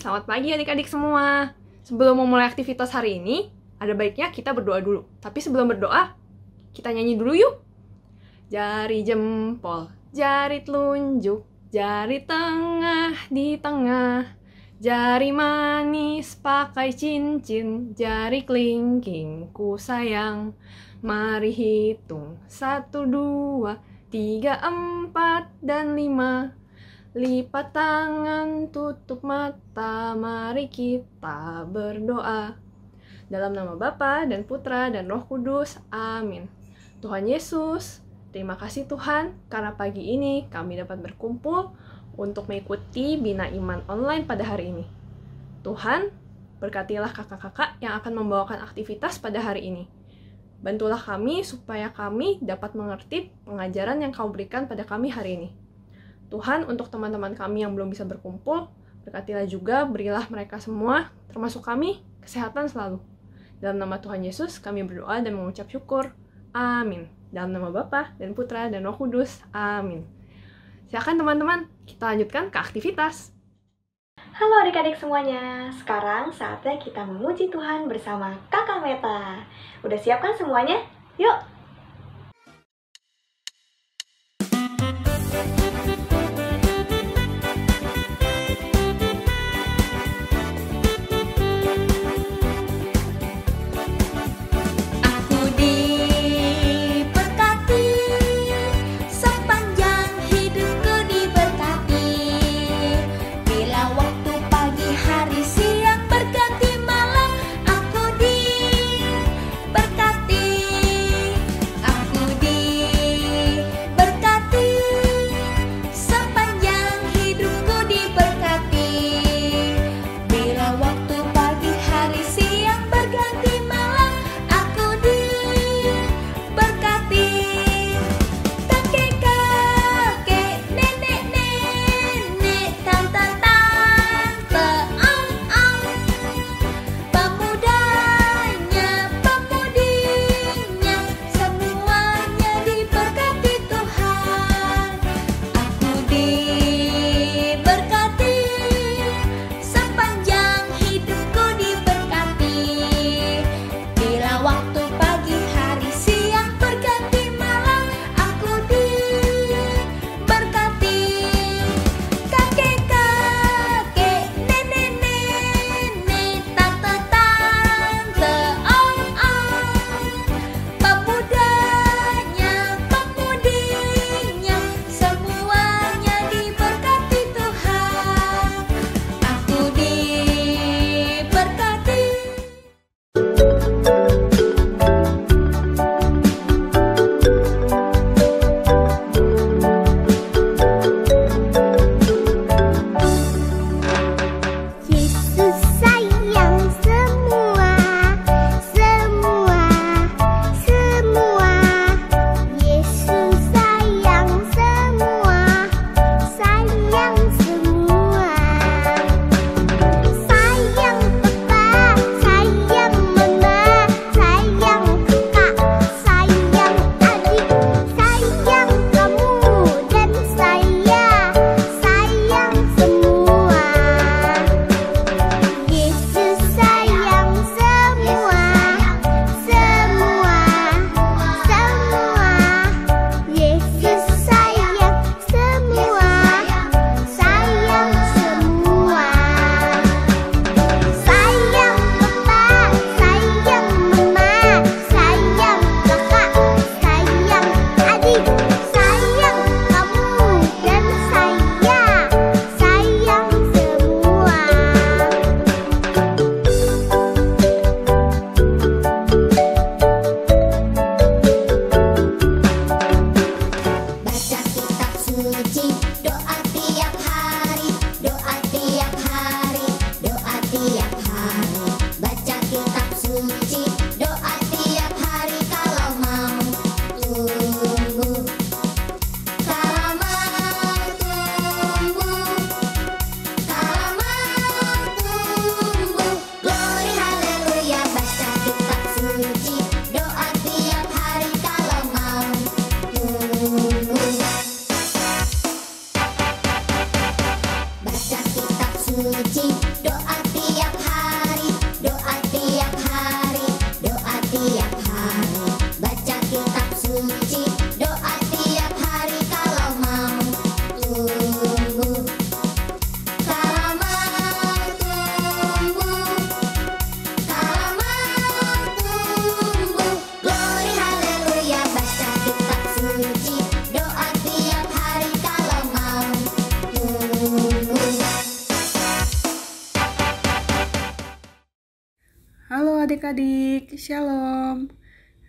selamat pagi adik-adik semua. Sebelum memulai aktivitas hari ini, ada baiknya kita berdoa dulu. Tapi sebelum berdoa, kita nyanyi dulu yuk. Jari jempol, jari telunjuk, jari tengah di tengah, jari manis pakai cincin, jari kelingking ku sayang. Mari hitung 1, 2, 3, 4, dan 5. Lipat tangan, tutup mata, mari kita berdoa. Dalam nama Bapa dan Putra dan Roh Kudus, amin. Tuhan Yesus, terima kasih Tuhan, karena pagi ini kami dapat berkumpul untuk mengikuti Bina Iman online pada hari ini. Tuhan, berkatilah kakak-kakak yang akan membawakan aktivitas pada hari ini. Bantulah kami supaya kami dapat mengerti pengajaran yang Kau berikan pada kami hari ini. Tuhan, untuk teman-teman kami yang belum bisa berkumpul, berkatilah juga, berilah mereka semua, termasuk kami, kesehatan selalu. Dalam nama Tuhan Yesus, kami berdoa dan mengucap syukur. Amin. Dalam nama Bapa dan Putra dan Roh Kudus. Amin. Silakan teman-teman, kita lanjutkan ke aktivitas. Halo adik-adik semuanya, sekarang saatnya kita memuji Tuhan bersama Kakak Meta. Udah siap kan semuanya? Yuk! adik-adik, shalom.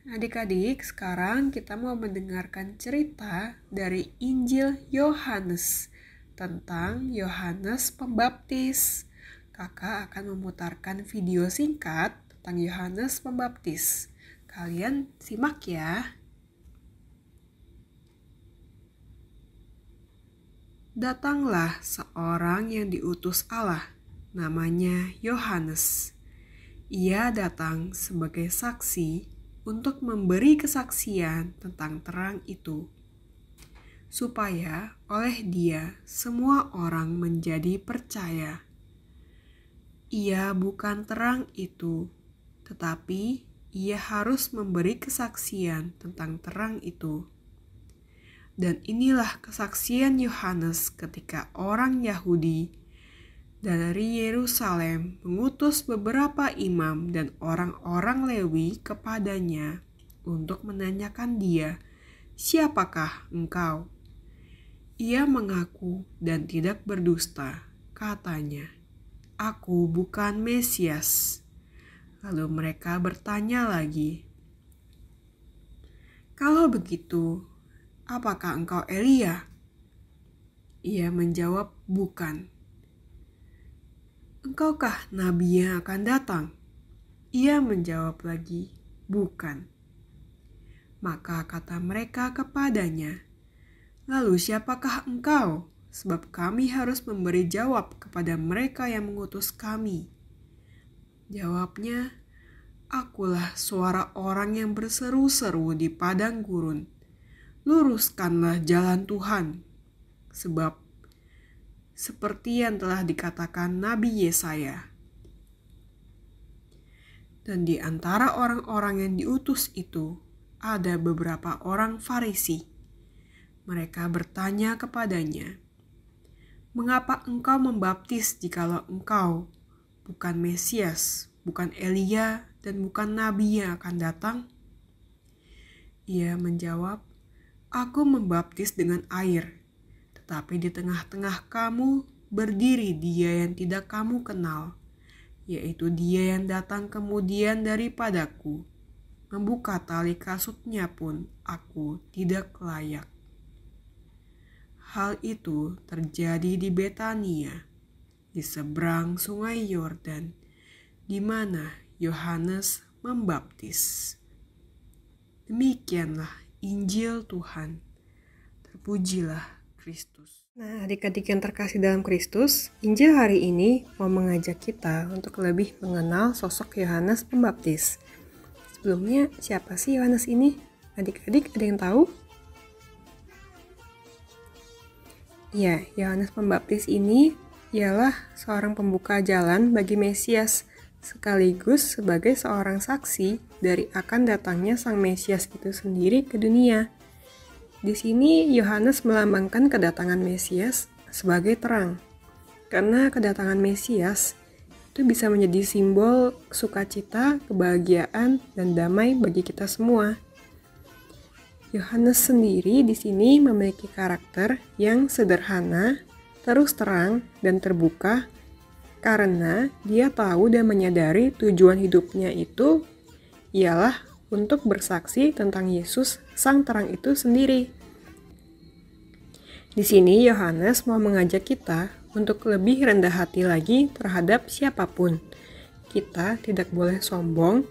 Adik-adik, sekarang kita mau mendengarkan cerita dari Injil Yohanes tentang Yohanes Pembaptis. Kakak akan memutarkan video singkat tentang Yohanes Pembaptis. Kalian simak ya. Datanglah seorang yang diutus Allah, namanya Yohanes. Ia datang sebagai saksi untuk memberi kesaksian tentang terang itu, supaya oleh dia semua orang menjadi percaya. Ia bukan terang itu, tetapi ia harus memberi kesaksian tentang terang itu. Dan inilah kesaksian Yohanes ketika orang Yahudi dari Yerusalem mengutus beberapa imam dan orang-orang Lewi kepadanya untuk menanyakan dia, "Siapakah engkau?" Ia mengaku dan tidak berdusta. Katanya, "Aku bukan Mesias." Lalu mereka bertanya lagi, "Kalau begitu, apakah engkau Elia?" Ia menjawab, "Bukan." "Engkaukah nabi yang akan datang?" Ia menjawab lagi, "Bukan." Maka kata mereka kepadanya, "Lalu siapakah engkau? Sebab kami harus memberi jawab kepada mereka yang mengutus kami." Jawabnya, "Akulah suara orang yang berseru-seru di padang gurun. Luruskanlah jalan Tuhan. Sebab seperti yang telah dikatakan Nabi Yesaya." Dan di antara orang-orang yang diutus itu, ada beberapa orang Farisi. Mereka bertanya kepadanya, "Mengapa engkau membaptis jikalau engkau bukan Mesias, bukan Elia, dan bukan Nabi yang akan datang?" Ia menjawab, "Aku membaptis dengan air. Tetapi di tengah-tengah kamu berdiri Dia yang tidak kamu kenal, yaitu Dia yang datang kemudian daripadaku. Membuka tali kasutnya pun aku tidak layak." Hal itu terjadi di Betania, di seberang sungai Yordan, di mana Yohanes membaptis. Demikianlah Injil Tuhan. Terpujilah Kristus. Nah, adik-adik yang terkasih dalam Kristus, Injil hari ini mau mengajak kita untuk lebih mengenal sosok Yohanes Pembaptis. Sebelumnya, siapa sih Yohanes ini? Adik-adik ada yang tahu? Ya, Yohanes Pembaptis ini ialah seorang pembuka jalan bagi Mesias, sekaligus sebagai seorang saksi dari akan datangnya Sang Mesias itu sendiri ke dunia. Di sini Yohanes melambangkan kedatangan Mesias sebagai terang. Karena kedatangan Mesias itu bisa menjadi simbol sukacita, kebahagiaan, dan damai bagi kita semua. Yohanes sendiri di sini memiliki karakter yang sederhana, terus terang, dan terbuka karena dia tahu dan menyadari tujuan hidupnya itu ialah untuk bersaksi tentang Yesus, Sang Terang itu sendiri. Di sini Yohanes mau mengajak kita untuk lebih rendah hati lagi terhadap siapapun. Kita tidak boleh sombong,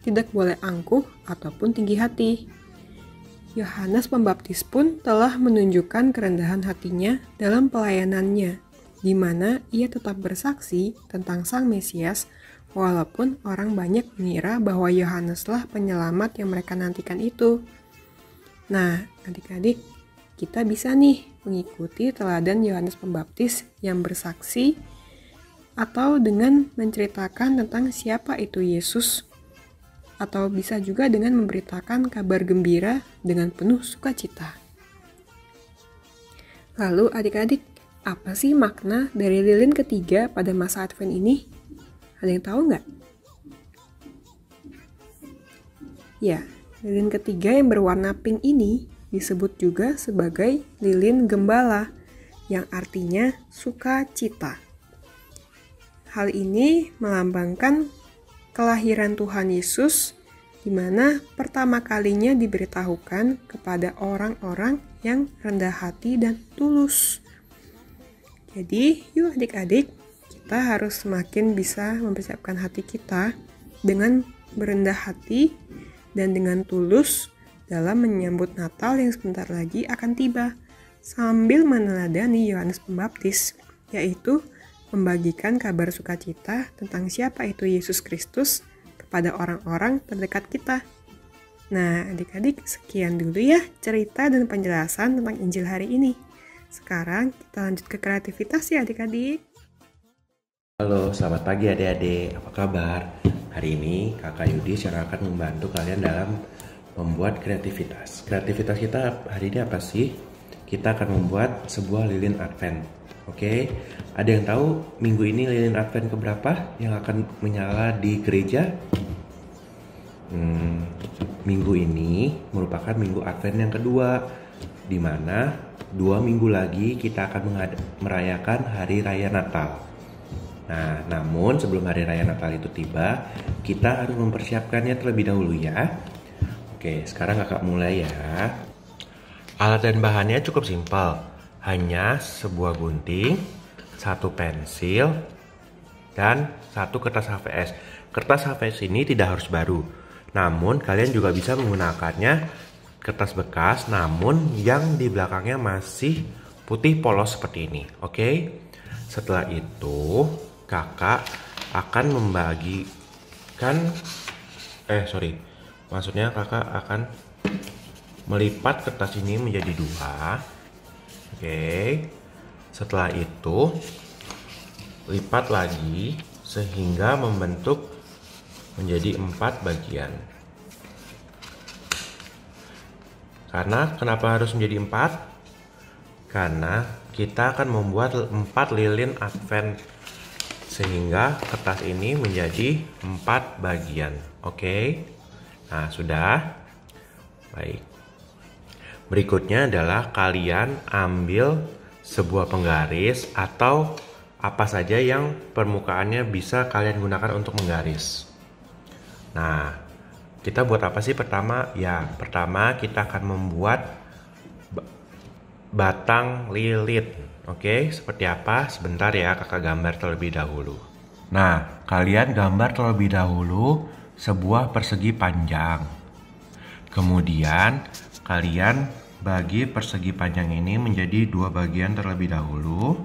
tidak boleh angkuh ataupun tinggi hati. Yohanes Pembaptis pun telah menunjukkan kerendahan hatinya dalam pelayanannya, di mana ia tetap bersaksi tentang Sang Mesias, walaupun orang banyak mengira bahwa Yohaneslah penyelamat yang mereka nantikan itu. Nah, adik-adik, kita bisa nih mengikuti teladan Yohanes Pembaptis yang bersaksi atau dengan menceritakan tentang siapa itu Yesus, atau bisa juga dengan memberitakan kabar gembira dengan penuh sukacita. Lalu adik-adik, apa sih makna dari lilin ketiga pada masa Advent ini? Ada yang tahu nggak? Ya, lilin ketiga yang berwarna pink ini disebut juga sebagai lilin gembala, yang artinya sukacita. Hal ini melambangkan kelahiran Tuhan Yesus, di mana pertama kalinya diberitahukan kepada orang-orang yang rendah hati dan tulus. Jadi, yuk adik-adik, kita harus semakin bisa mempersiapkan hati kita dengan berendah hati dan dengan tulus dalam menyambut Natal yang sebentar lagi akan tiba, sambil meneladani Yohanes Pembaptis, yaitu membagikan kabar sukacita tentang siapa itu Yesus Kristus kepada orang-orang terdekat kita. Nah, adik-adik, sekian dulu ya cerita dan penjelasan tentang Injil hari ini. Sekarang kita lanjut ke kreativitas ya adik-adik. Halo, selamat pagi adik-adik. Apa kabar? Hari ini Kakak Yudi akan membantu kalian dalam membuat kreativitas. Kreativitas kita hari ini apa sih? Kita akan membuat sebuah lilin Advent. Oke, ada yang tahu minggu ini lilin Advent keberapa yang akan menyala di gereja? Minggu ini merupakan minggu Advent yang kedua, di mana 2 minggu lagi kita akan merayakan Hari Raya Natal. Nah, namun sebelum Hari Raya Natal itu tiba, kita harus mempersiapkannya terlebih dahulu ya. Oke, sekarang kakak mulai ya. Alat dan bahannya cukup simpel. Hanya sebuah gunting, 1 pensil, dan 1 kertas HVS. Kertas HVS ini tidak harus baru, namun kalian juga bisa menggunakannya kertas bekas, namun yang di belakangnya masih putih polos seperti ini. Oke, setelah itu kakak akan kakak akan melipat kertas ini menjadi 2. Oke, setelah itu lipat lagi sehingga membentuk menjadi 4 bagian. Karena kenapa harus menjadi 4? Karena kita akan membuat 4 lilin Advent, sehingga kertas ini menjadi 4 bagian. Oke, nah sudah. Baik. Berikutnya adalah kalian ambil sebuah penggaris atau apa saja yang permukaannya bisa kalian gunakan untuk menggaris. Nah, kita buat apa sih pertama? Ya, pertama kita akan membuat batang lilin. Oke, seperti apa? Sebentar ya, kakak gambar terlebih dahulu. Nah, kalian gambar terlebih dahulu sebuah persegi panjang. Kemudian kalian bagi persegi panjang ini menjadi 2 bagian terlebih dahulu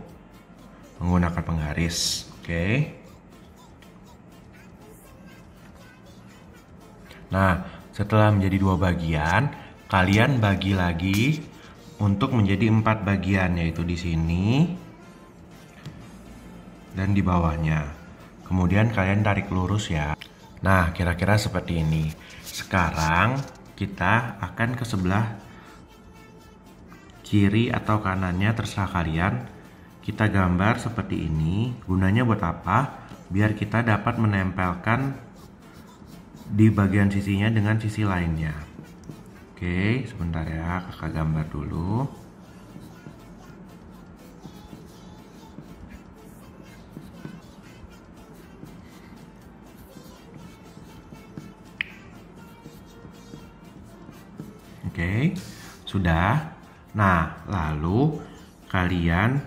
menggunakan penggaris. Oke. Nah, setelah menjadi 2 bagian, kalian bagi lagi untuk menjadi 4 bagian, yaitu di sini dan di bawahnya. Kemudian kalian tarik lurus ya. Nah, kira-kira seperti ini. Sekarang kita akan ke sebelah kiri atau kanannya, terserah kalian. Kita gambar seperti ini. Gunanya buat apa? Biar kita dapat menempelkan di bagian sisinya dengan sisi lainnya. Oke, sebentar ya, kakak gambar dulu. Oke, sudah. Nah, lalu kalian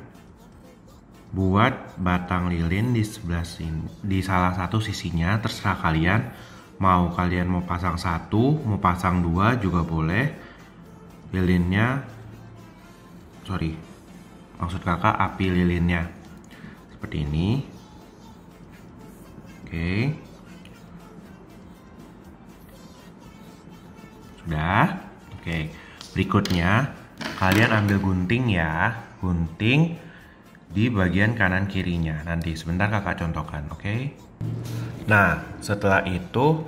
buat batang lilin di sebelah sini, di salah satu sisinya, terserah kalian. Mau pasang 1, mau pasang 2 juga boleh. Lilinnya, maksud kakak api lilinnya seperti ini. Oke, sudah. Oke, berikutnya kalian ambil gunting ya, gunting di bagian kanan kirinya. Nanti sebentar kakak contohkan, oke? Nah, setelah itu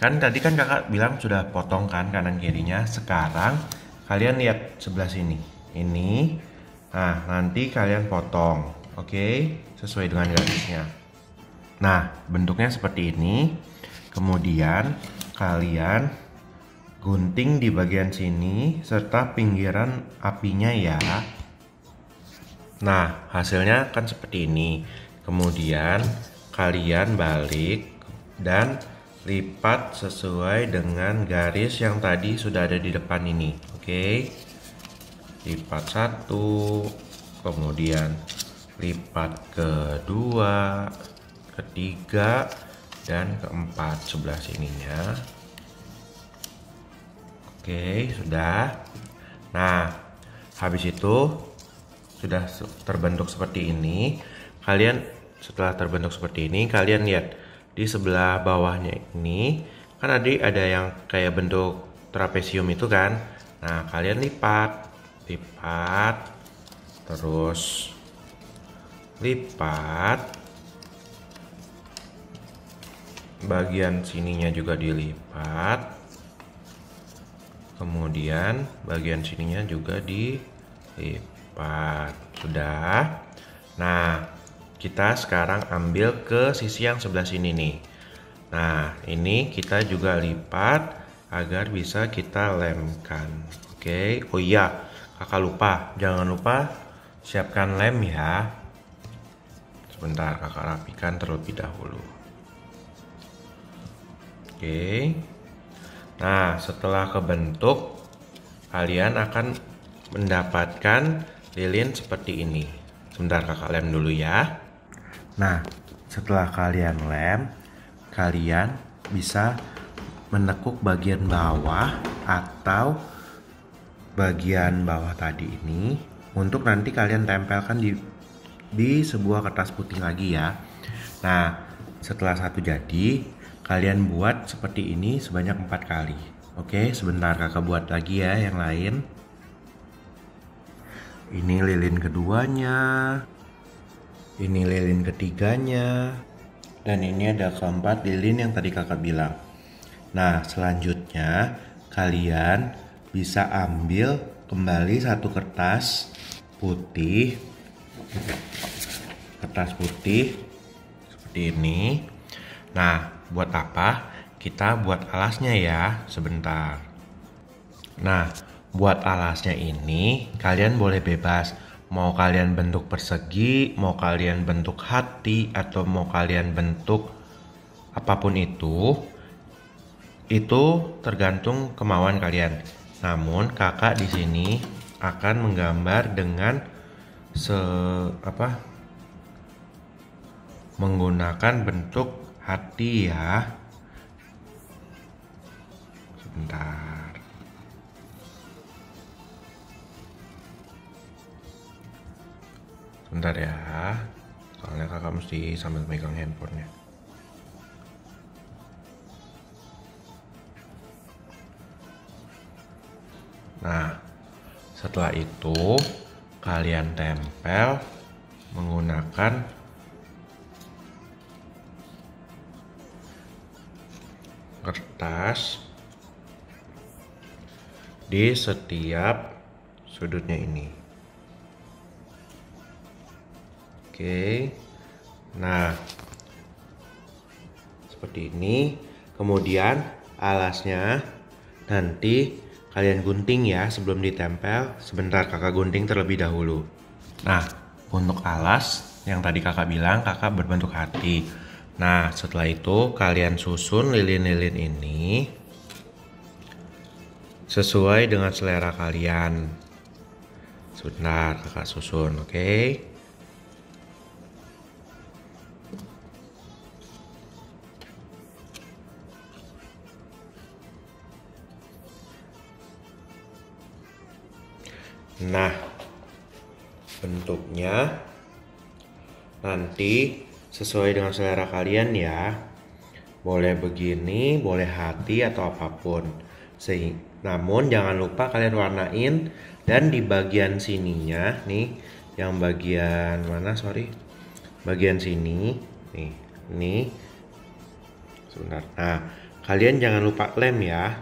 kan tadi kan kakak bilang sudah potong kan kanan kirinya. Sekarang kalian lihat sebelah sini. Ini. Nah, nanti kalian potong, oke? Sesuai dengan garisnya. Nah, bentuknya seperti ini. Kemudian kalian gunting di bagian sini serta pinggiran apinya ya. Nah, hasilnya kan seperti ini. Kemudian kalian balik dan lipat sesuai dengan garis yang tadi sudah ada di depan ini. Oke, lipat satu, kemudian lipat kedua, ketiga, dan keempat sebelah sininya. Oke, sudah. Nah, habis itu sudah terbentuk seperti ini. Kalian setelah terbentuk seperti ini, kalian lihat di sebelah bawahnya ini kan ada yang kayak bentuk trapesium itu kan. Nah, kalian lipat, terus lipat, bagian sininya juga dilipat, kemudian bagian sininya juga dilipat. Sudah. Nah, kita sekarang ambil ke sisi yang sebelah sini nih. Nah, ini kita juga lipat agar bisa kita lemkan. Oke. Oh iya, kakak lupa, jangan lupa siapkan lem ya. Sebentar, kakak rapikan terlebih dahulu. Oke. Nah, setelah kebentuk, kalian akan mendapatkan lilin seperti ini. Sebentar, kakak lem dulu ya. Nah, setelah kalian lem, kalian bisa menekuk bagian bawah atau bagian bawah tadi ini untuk nanti kalian tempelkan di sebuah kertas putih lagi ya. Nah, setelah satu jadi, kalian buat seperti ini sebanyak 4 kali. Oke, sebentar kakak buat lagi ya yang lain. Ini lilin keduanya, ini lilin ketiganya, dan ini ada keempat lilin yang tadi kakak bilang. Nah, selanjutnya kalian bisa ambil kembali satu kertas putih seperti ini. Nah, buat apa? Kita buat alasnya ya, sebentar. Nah, buat alasnya ini kalian boleh bebas. Mau kalian bentuk persegi, mau kalian bentuk hati, atau mau kalian bentuk apapun itu tergantung kemauan kalian. Namun kakak di sini akan menggambar dengan menggunakan bentuk hati ya. Sebentar ya, soalnya kakak mesti sambil megang handphonenya. Nah, setelah itu kalian tempel menggunakan kertas di setiap sudutnya ini. Oke. Nah, seperti ini. Kemudian alasnya nanti kalian gunting ya sebelum ditempel. Sebentar kakak gunting terlebih dahulu. Nah, untuk alas yang tadi kakak bilang kakak berbentuk hati. Nah, setelah itu kalian susun lilin-lilin ini sesuai dengan selera kalian. Sebentar kakak susun, oke? Nah, bentuknya nanti sesuai dengan selera kalian ya. Boleh begini, boleh hati atau apapun. Namun jangan lupa kalian warnain, dan di bagian sininya nih, yang bagian mana bagian sini nih, ini sebentar. Nah, kalian jangan lupa lem ya.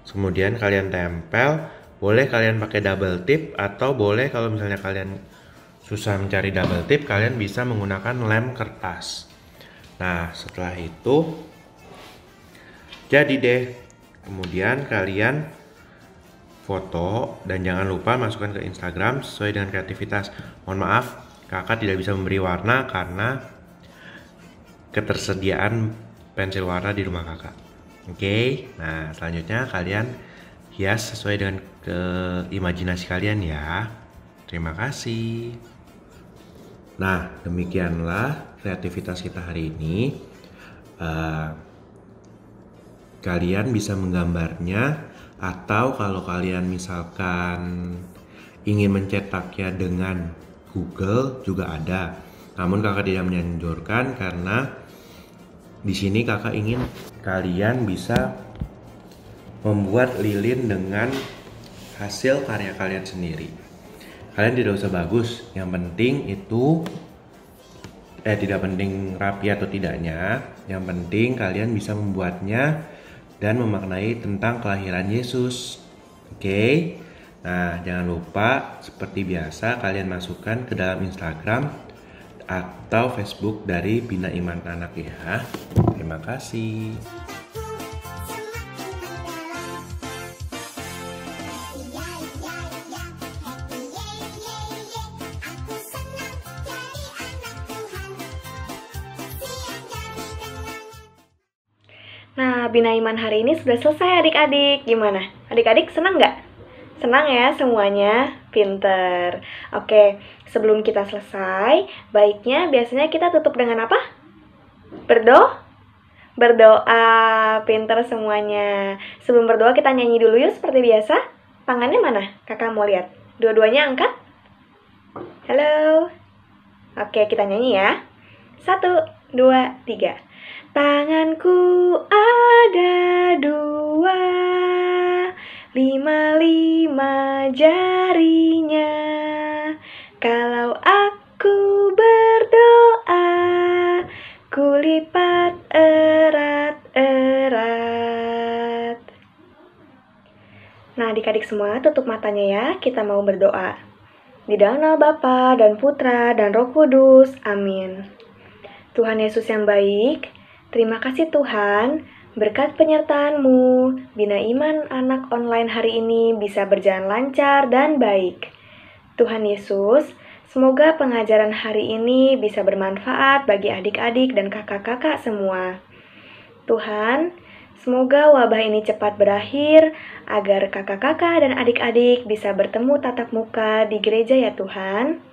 Kemudian kalian tempel. Boleh kalian pakai double tip, atau boleh kalau misalnya kalian susah mencari double tip, kalian bisa menggunakan lem kertas. Nah, setelah itu jadi deh. Kemudian kalian foto, dan jangan lupa masukkan ke Instagram sesuai dengan kreativitas. Mohon maaf, kakak tidak bisa memberi warna karena ketersediaan pensil warna di rumah kakak. Oke, nah selanjutnya kalian hias sesuai dengan imajinasi kalian ya. Terima kasih. Nah, demikianlah kreativitas kita hari ini. Kalian bisa menggambarnya, atau kalau kalian misalkan ingin mencetaknya dengan Google juga ada. Namun kakak tidak menyanjurkan karena di sini kakak ingin kalian bisa membuat lilin dengan hasil karya kalian sendiri. Kalian tidak usah bagus, yang penting itu tidak penting rapi atau tidaknya, yang penting kalian bisa membuatnya dan memaknai tentang kelahiran Yesus. Oke. Nah, jangan lupa seperti biasa kalian masukkan ke dalam Instagram atau Facebook dari Bina Iman Anak ya. Terima kasih. Nah, Bina Iman hari ini sudah selesai adik-adik. Gimana? Adik-adik senang nggak? Senang ya semuanya? Pinter. Oke, sebelum kita selesai, baiknya biasanya kita tutup dengan apa? Berdoa. Pinter semuanya. Sebelum berdoa kita nyanyi dulu yuk seperti biasa. Tangannya mana? Kakak mau lihat. Dua-duanya angkat. Halo. Oke, kita nyanyi ya. 1, 2, 3. Tanganku ada 2, 5 jarinya. Kalau aku berdoa, kulipat erat-erat. Nah, adik-adik semua tutup matanya ya, kita mau berdoa. Di dalam nama Bapa dan Putra dan Roh Kudus, amin. Tuhan Yesus yang baik, terima kasih Tuhan, berkat penyertaan-Mu, Bina Iman Anak online hari ini bisa berjalan lancar dan baik. Tuhan Yesus, semoga pengajaran hari ini bisa bermanfaat bagi adik-adik dan kakak-kakak semua. Tuhan, semoga wabah ini cepat berakhir, agar kakak-kakak dan adik-adik bisa bertemu tatap muka di gereja ya Tuhan.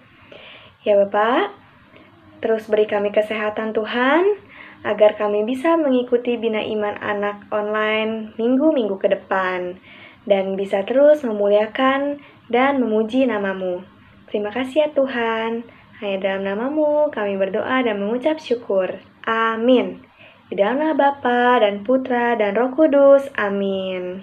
Ya Bapak, terus beri kami kesehatan Tuhan, agar kami bisa mengikuti Bina Iman Anak online minggu-minggu ke depan, dan bisa terus memuliakan dan memuji nama-Mu. Terima kasih ya Tuhan, hanya dalam nama-Mu kami berdoa dan mengucap syukur. Amin. Di dalam nama Bapa dan Putra dan Roh Kudus, amin.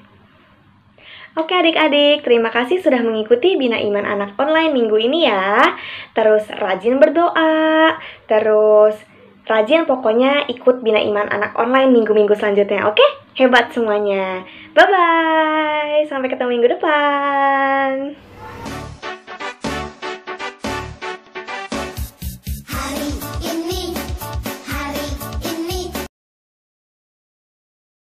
Oke adik-adik, terima kasih sudah mengikuti Bina Iman Anak online minggu ini ya. Terus rajin berdoa, terus rajin pokoknya ikut Bina Iman Anak online minggu-minggu selanjutnya, oke? Hebat semuanya. Bye-bye, sampai ketemu minggu depan.